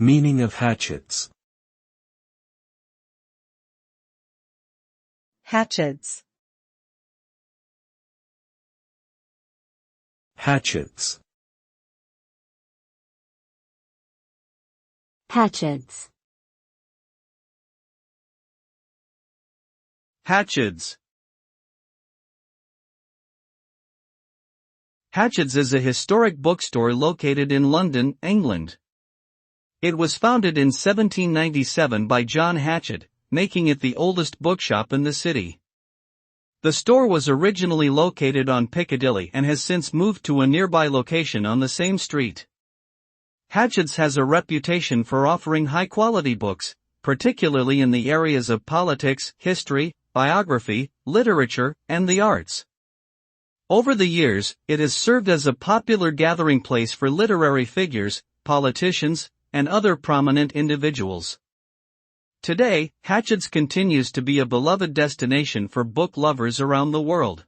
Meaning of Hatchards. Hatchards. Hatchards. Hatchards. Hatchards. Hatchards is a historic bookstore located in London, England. It was founded in 1797 by John Hatchard, making it the oldest bookshop in the city. The store was originally located on Piccadilly and has since moved to a nearby location on the same street. Hatchards has a reputation for offering high-quality books, particularly in the areas of politics, history, biography, literature, and the arts. Over the years, it has served as a popular gathering place for literary figures, politicians, and other prominent individuals. Today, Hatchards continues to be a beloved destination for book lovers around the world.